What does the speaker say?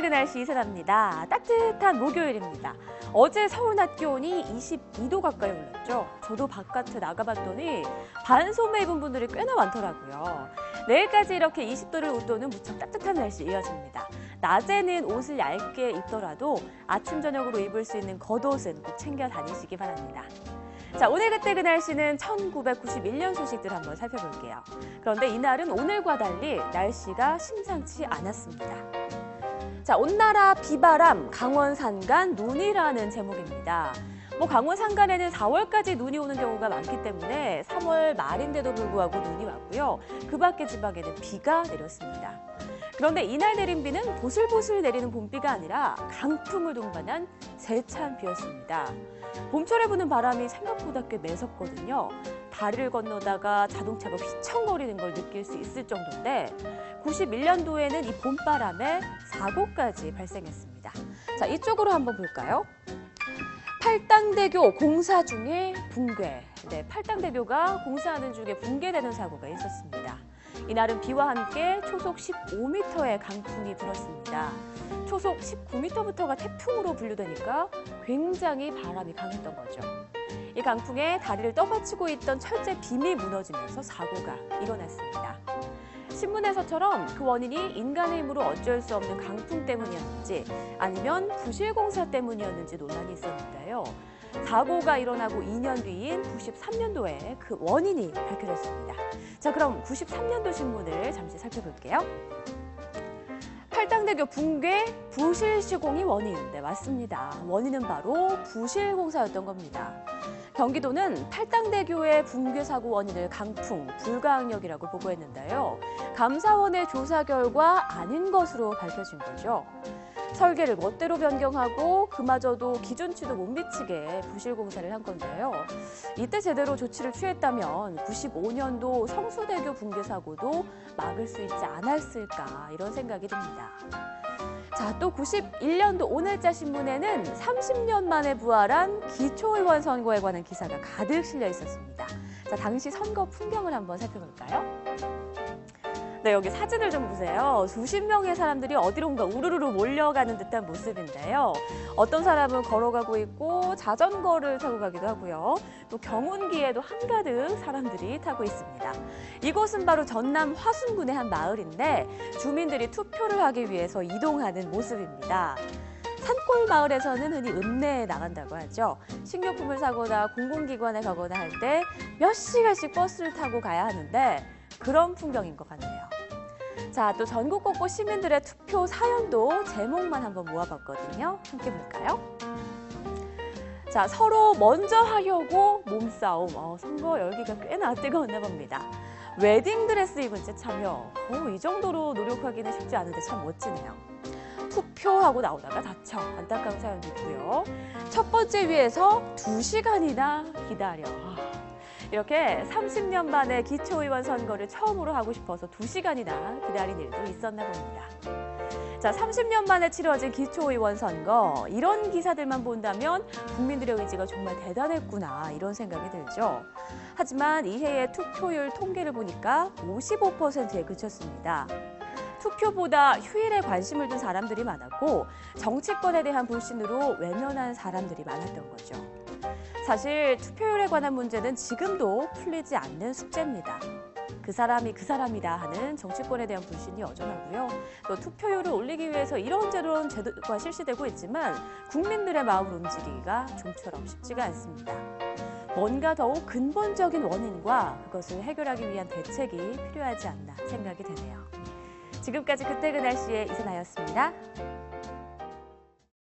그 날씨 이세라입니다. 따뜻한 목요일입니다. 어제 서울 낮 기온이 22도 가까이 올랐죠. 저도 바깥에 나가봤더니 반소매 입은 분들이 꽤나 많더라고요. 내일까지 이렇게 20도를 웃도는 무척 따뜻한 날씨 이어집니다. 낮에는 옷을 얇게 입더라도 아침 저녁으로 입을 수 있는 겉옷은 꼭 챙겨 다니시기 바랍니다. 자, 오늘 그때 그 날씨는 1991년 소식들 한번 살펴볼게요. 그런데 이날은 오늘과 달리 날씨가 심상치 않았습니다. 자, 온나라 비바람, 강원 산간 눈이라는 제목입니다. 강원 산간에는 4월까지 눈이 오는 경우가 많기 때문에 3월 말인데도 불구하고 눈이 왔고요. 그 밖의 지방에는 비가 내렸습니다. 그런데 이날 내린 비는 보슬보슬 내리는 봄비가 아니라 강풍을 동반한 세찬 비였습니다. 봄철에 부는 바람이 생각보다 꽤 매섭거든요. 다리를 건너다가 자동차가 휘청거리는 걸 느낄 수 있을 정도인데 91년도에는 이 봄바람에 사고까지 발생했습니다. 자, 이쪽으로 한번 볼까요? 팔당대교 공사 중에 붕괴. 네, 팔당대교가 공사하는 중에 붕괴되는 사고가 있었습니다. 이날은 비와 함께 초속 15m의 강풍이 불었습니다. 초속 19m부터가 태풍으로 분류되니까 굉장히 바람이 강했던 거죠. 이 강풍에 다리를 떠받치고 있던 철제 빔이 무너지면서 사고가 일어났습니다. 신문에서처럼 그 원인이 인간의 힘으로 어쩔 수 없는 강풍 때문이었는지 아니면 부실공사 때문이었는지 논란이 있었는데요. 사고가 일어나고 2년 뒤인 93년도에 그 원인이 밝혀졌습니다. 자, 그럼 93년도 신문을 잠시 살펴볼게요. 팔당대교 붕괴 부실 시공이 원인. 네, 맞습니다. 원인은 바로 부실공사였던 겁니다. 경기도는 팔당대교의 붕괴 사고 원인을 강풍, 불가항력이라고 보고했는데요. 감사원의 조사 결과 아닌 것으로 밝혀진 거죠. 설계를 멋대로 변경하고 그마저도 기준치도 못 미치게 부실공사를 한 건데요. 이때 제대로 조치를 취했다면 95년도 성수대교 붕괴 사고도 막을 수 있지 않았을까 이런 생각이 듭니다. 자, 또 91년도 오늘자 신문에는 30년 만에 부활한 기초의원 선거에 관한 기사가 가득 실려 있었습니다. 자, 당시 선거 풍경을 한번 살펴볼까요? 네, 여기 사진을 좀 보세요. 수십 명의 사람들이 어디론가 우르르 몰려가는 듯한 모습인데요. 어떤 사람은 걸어가고 있고 자전거를 타고 가기도 하고요. 또 경운기에도 한가득 사람들이 타고 있습니다. 이곳은 바로 전남 화순군의 한 마을인데 주민들이 투표를 하기 위해서 이동하는 모습입니다. 산골 마을에서는 흔히 읍내에 나간다고 하죠. 식료품을 사거나 공공기관에 가거나 할 때 몇 시간씩 버스를 타고 가야 하는데 그런 풍경인 것 같네요. 자, 또 전국 곳곳 시민들의 투표 사연도 제목만 한번 모아봤거든요. 함께 볼까요? 자, 서로 먼저 하려고 몸싸움. 선거 열기가 꽤나 뜨거웠나 봅니다. 웨딩드레스 입은 채 참여. 이 정도로 노력하기는 쉽지 않은데 참 멋지네요. 투표하고 나오다가 다쳐. 안타까운 사연도 있고요. 첫 번째 위에서 2시간이나 기다려. 이렇게 30년 만에 기초의원 선거를 처음으로 하고 싶어서 2시간이나 기다린 일도 있었나 봅니다. 자, 30년 만에 치러진 기초의원 선거. 이런 기사들만 본다면 국민들의 의지가 정말 대단했구나 이런 생각이 들죠. 하지만 이해의 투표율 통계를 보니까 55%에 그쳤습니다. 투표보다 휴일에 관심을 둔 사람들이 많았고 정치권에 대한 불신으로 외면한 사람들이 많았던 거죠. 사실 투표율에 관한 문제는 지금도 풀리지 않는 숙제입니다. 그 사람이 그 사람이다 하는 정치권에 대한 불신이 여전하고요. 또 투표율을 올리기 위해서 이런저런 제도가 실시되고 있지만 국민들의 마음을 움직이기가 좀처럼 쉽지가 않습니다. 뭔가 더욱 근본적인 원인과 그것을 해결하기 위한 대책이 필요하지 않나 생각이 되네요. 지금까지 그때 그 날씨의 이세나였습니다.